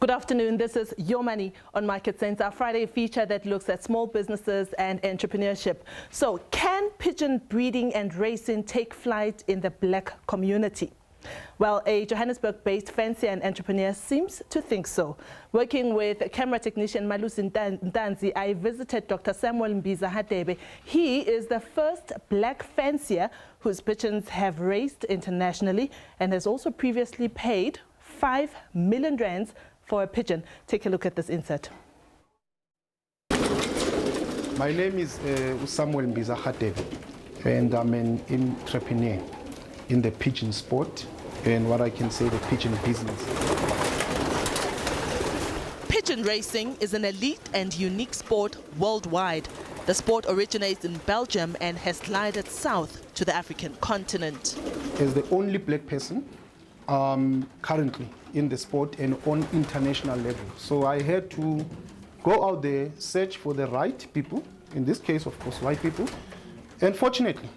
Good afternoon. This is Your Money on Market Sense, our Friday feature that looks at small businesses and entrepreneurship. So, can pigeon breeding and racing take flight in the black community? Well, a Johannesburg-based fancier and entrepreneur seems to think so. Working with camera technician Malusi Ntanzi, I visited Dr. Samuel Mbiza-Hadebe. He is the first black fancier whose pigeons have raced internationally and has also previously paid 5 million rands for a pigeon. Take a look at this insert. My name is Samuel Mbiza-Hadebe, and I'm an entrepreneur in the pigeon sport and what I can say the pigeon business. Pigeon racing is an elite and unique sport worldwide. The sport originates in Belgium and has glided south to the African continent. As the only black person currently in the sport and on international level. So I had to go out there, search for the right people, in this case, of course, white people. And fortunately,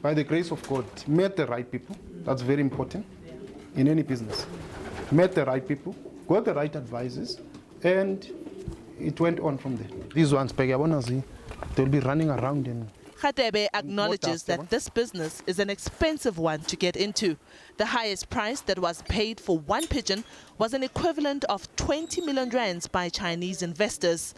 by the grace of God, met the right people. That's very important in any business. Met the right people, got the right advisors, and it went on from there. These ones, they'll be running around and Hadebe acknowledges that this business is an expensive one to get into. The highest price that was paid for one pigeon was an equivalent of 20 million rands by Chinese investors.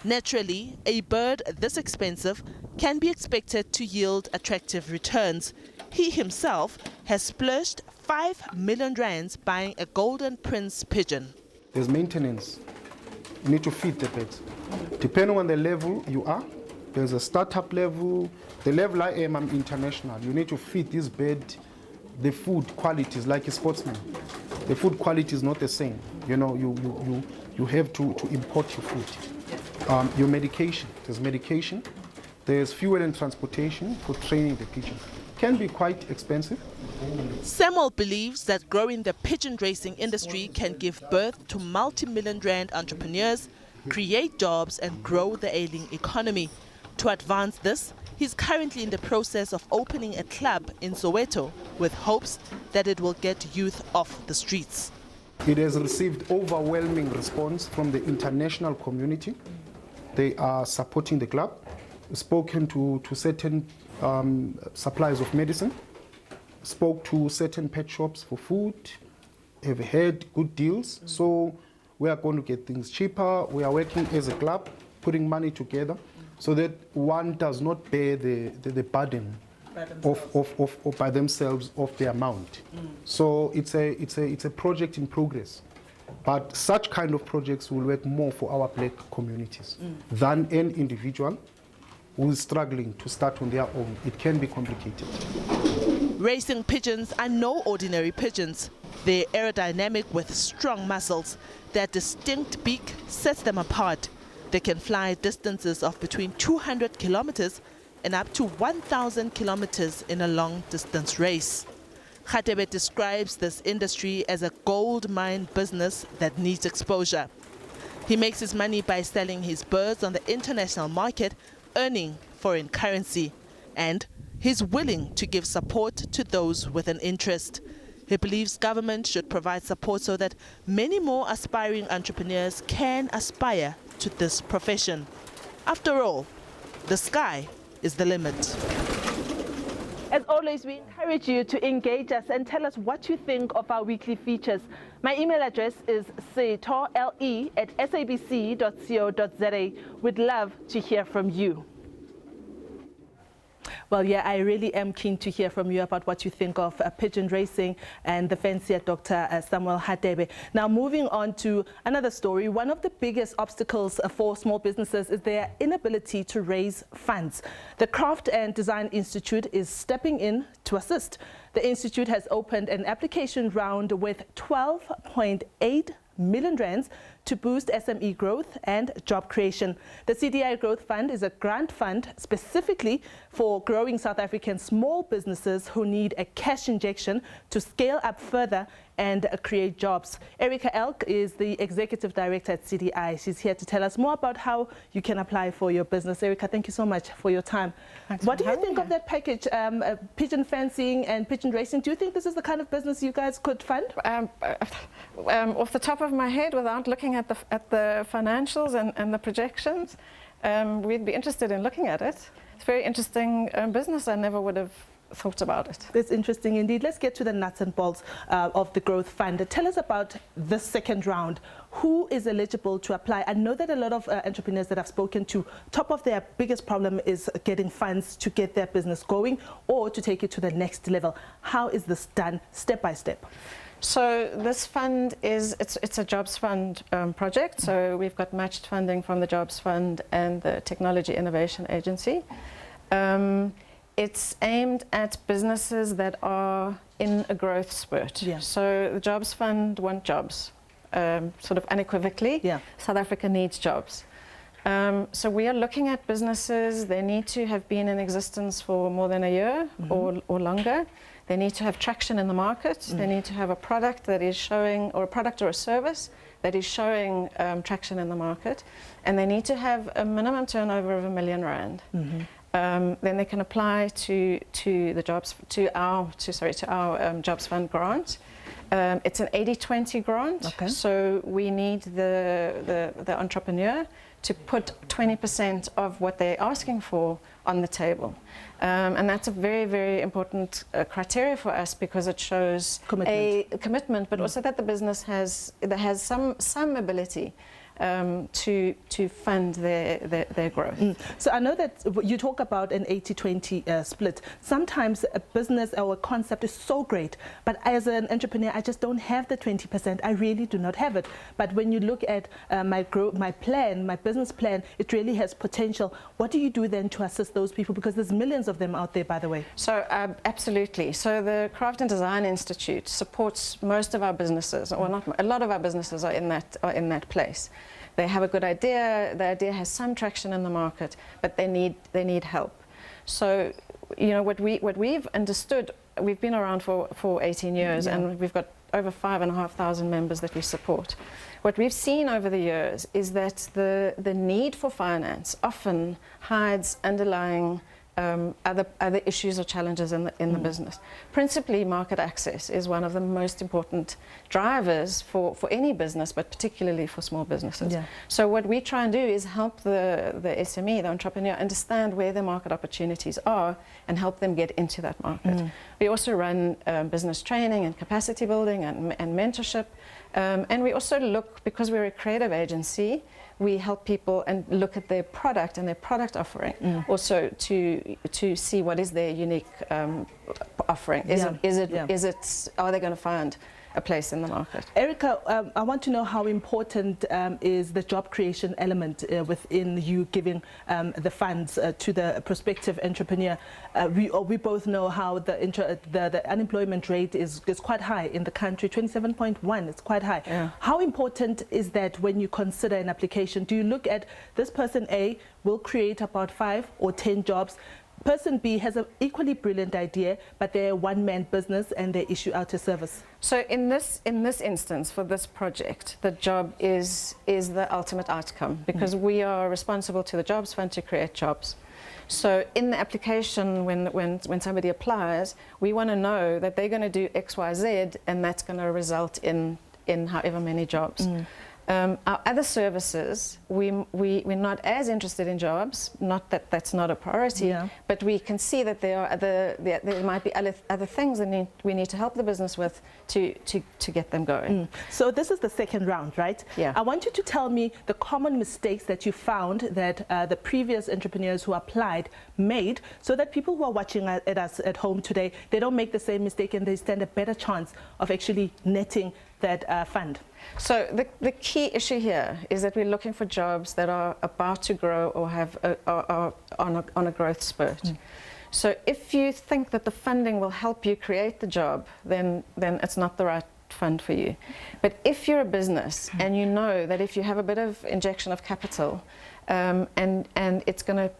Naturally, a bird this expensive can be expected to yield attractive returns. He himself has splurged 5 million rands buying a golden prince pigeon. There's maintenance. You need to feed the birds. Depending on the level you are, there's a startup level. The level I am, I'm international. You need to feed this bird. The food quality is like a sportsman. The food quality is not the same. You know, you have to import your food. Your medication, there's medication. There's fuel and transportation for training the pigeon. Can be quite expensive. Samuel believes that growing the pigeon racing industry can give birth to multi-million rand entrepreneurs, create jobs and grow the ailing economy. To advance this, he's currently in the process of opening a club in Soweto with hopes that it will get youth off the streets. It has received overwhelming response from the international community. They are supporting the club. Spoken to certain suppliers of medicine, spoke to certain pet shops for food, have had good deals. So we are going to get things cheaper. We are working as a club, putting money together so that one does not bear the burden of by themselves of the amount. So it's a project in progress. But such kind of projects will work more for our black communities than an individual who is struggling to start on their own. It can be complicated. Racing pigeons are no ordinary pigeons. They're aerodynamic with strong muscles. Their distinct beak sets them apart. They can fly distances of between 200 kilometers and up to 1,000 kilometers in a long-distance race. Hadebe describes this industry as a gold mine business that needs exposure. He makes his money by selling his birds on the international market, earning foreign currency, and he's willing to give support to those with an interest. He believes government should provide support so that many more aspiring entrepreneurs can aspire to this profession. After all, the sky is the limit. As always, we encourage you to engage us and tell us what you think of our weekly features. My email address is le@sabc.co.za. We'd love to hear from you. Well, yeah, I really am keen to hear from you about what you think of pigeon racing and the fancier Dr. Samuel Hadebe. Now, moving on to another story, one of the biggest obstacles for small businesses is their inability to raise funds. The Craft and Design Institute is stepping in to assist. The institute has opened an application round with 12.8 million rands to boost SME growth and job creation. The CDI Growth Fund is a grant fund specifically for growing South African small businesses who need a cash injection to scale up further and create jobs. Erica Elk is the Executive Director at CDI. She's here to tell us more about how you can apply for your business. Erica, thank you so much for your time. What do you think of that package, pigeon fencing and pigeon racing? Do you think this is the kind of business you guys could fund? Off the top of my head, without looking at the financials and the projections, we'd be interested in looking at it. It's a very interesting business. I never would have thought about it. It's interesting indeed. Let's get to the nuts and bolts of the Growth Fund. Tell us about the second round. Who is eligible to apply? I know that a lot of entrepreneurs that I've spoken to, top of their biggest problem is getting funds to get their business going or to take it to the next level. How is this done step by step? So this fund it's a Jobs Fund project. So we've got matched funding from the Jobs Fund and the Technology Innovation Agency. It's aimed at businesses that are in a growth spurt. Yeah. So the Jobs Fund want jobs, sort of unequivocally. Yeah. South Africa needs jobs. So we are looking at businesses. They need to have been in existence for more than a year or longer. They need to have traction in the market. They need to have a product that is showing, or a product or a service that is showing traction in the market. And they need to have a minimum turnover of R1 million. Then they can apply to our Jobs Fund grant. It's an 80-20 grant. Okay. So we need the entrepreneur to put 20% of what they're asking for on the table. And that's a very, very important criteria for us, because it shows a commitment, but also that the business has some ability to fund their growth. So I know that you talk about an 80-20 split. Sometimes a business or a concept is so great, but as an entrepreneur, I just don't have the 20%. I really do not have it. But when you look at my business plan, it really has potential. What do you do then to assist those people? Because there's millions of them out there, by the way. So absolutely. So the Craft and Design Institute supports most of our businesses, or not a lot of our businesses are in that place. They have a good idea, the idea has some traction in the market, but they need help. So, you know, what we've understood, we've been around for 18 years, and we've got over 5,500 members that we support. What we've seen over the years is that the need for finance often hides underlying other issues or challenges in the business. Principally, market access is one of the most important drivers for any business, but particularly for small businesses. Yeah. So what we try and do is help the SME, the entrepreneur, understand where their market opportunities are and help them get into that market. We also run business training and capacity building and mentorship. And we also look, because we're a creative agency, we help people and look at their product and their product offering, also to see what is their unique offering. Are they going to find a place in the market? Erica, I want to know how important is the job creation element within you giving the funds to the prospective entrepreneur. We both know how the unemployment rate is quite high in the country, 27.1. It's quite high. Yeah. How important is that when you consider an application? Do you look at this person A will create about 5 or 10 jobs? Person B has an equally brilliant idea, but they're a one-man business and they issue out a service. So in this instance, for this project, the job is the ultimate outcome, because we are responsible to the Jobs Fund to create jobs. So in the application, when somebody applies, we want to know that they're going to do X, Y, Z, and that's going to result in however many jobs. Our other services, we're not as interested in jobs, not that that's not a priority, but we can see that there might be other things that we need to help the business with to get them going. So this is the second round, right? Yeah. I want you to tell me the common mistakes that you found that the previous entrepreneurs who applied made, so that people who are watching at us at home today, they don't make the same mistake and they stand a better chance of actually netting that fund. So the key issue here is that we're looking for jobs that are about to grow or are on a growth spurt. So if you think that the funding will help you create the job, then it's not the right fund for you. But if you're a business and you know that if you have a bit of injection of capital and it's going to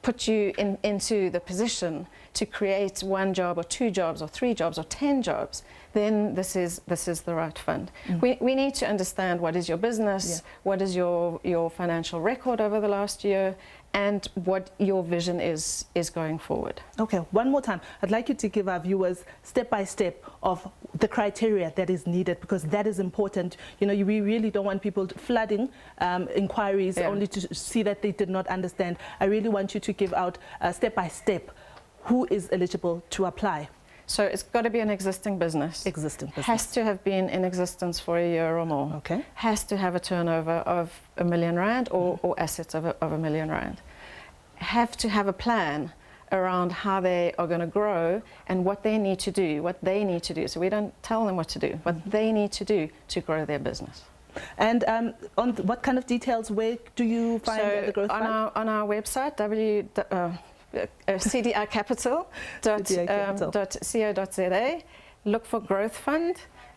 put you into the position to create 1 job or 2 jobs or 3 jobs or 10 jobs, then this is the right fund. We need to understand what is your business, what is your financial record over the last year, and what your vision is going forward. Okay, one more time. I'd like you to give our viewers step by step of the criteria that is needed, because that is important. You know, we really don't want people flooding inquiries only to see that they did not understand. I really want you to give out step by step who is eligible to apply. So it's got to be an existing business. Existing business. Has to have been in existence for a year or more. Okay. Has to have a turnover of R1 million or assets of R1 million. Have to have a plan around how they are going to grow and what they need to do. So we don't tell them what to do, what they need to do to grow their business. And on what kind of details, where do you find the Growth Fund? On our website, CDI Capital.co.za, look for Growth Fund,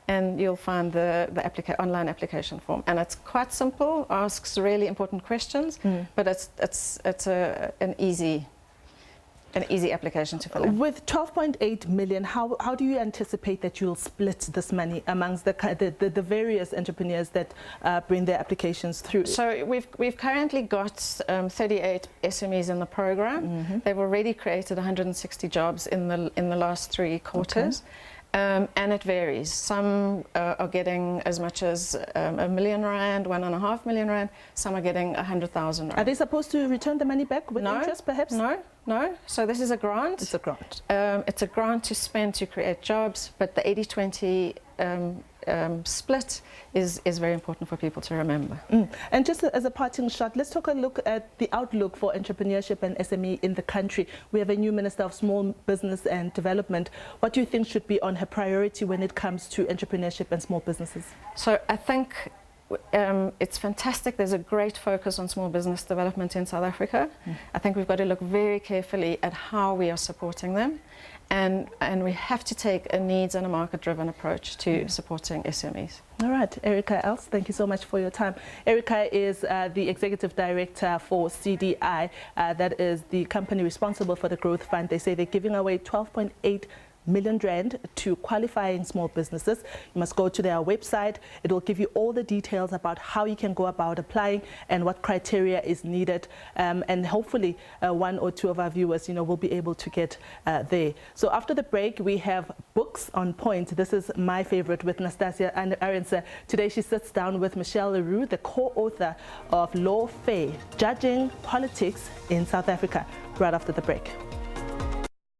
and you'll find the online application form. And it's quite simple, asks really important questions, but it's an easy application to fill in. With 12.8 million, how do you anticipate that you'll split this money amongst the various entrepreneurs that bring their applications through? So we've currently got 38 SMEs in the program. They've already created 160 jobs in the last 3 quarters. Okay. And it varies. Some are getting as much as R1 million, R1.5 million. Some are getting 100,000 rand. Are they supposed to return the money back with interest, perhaps? No. So this is a grant. It's a grant. It's a grant to spend to create jobs, but the 80-20 split is very important for people to remember. And just as a parting shot, let's take a look at the outlook for entrepreneurship and SME in the country. We have a new Minister of Small Business and Development. What do you think should be on her priority when it comes to entrepreneurship and small businesses? So I think it's fantastic. There's a great focus on small business development in South Africa. I think we've got to look very carefully at how we are supporting them. And we have to take a needs and a market-driven approach to supporting SMEs. All right, Erica Els, thank you so much for your time. Erica is the Executive Director for CDI. That is the company responsible for the Growth Fund. They say they're giving away 12.8 million rand to qualifying small businesses. You must go to their website. It will give you all the details about how you can go about applying and what criteria is needed. And hopefully 1 or 2 of our viewers, will be able to get there. So after the break, we have Books on Point. This is my favorite with Nastasia Arendse. Today she sits down with Michelle Leroux, the co-author of Law Fair, Judging Politics in South Africa, right after the break.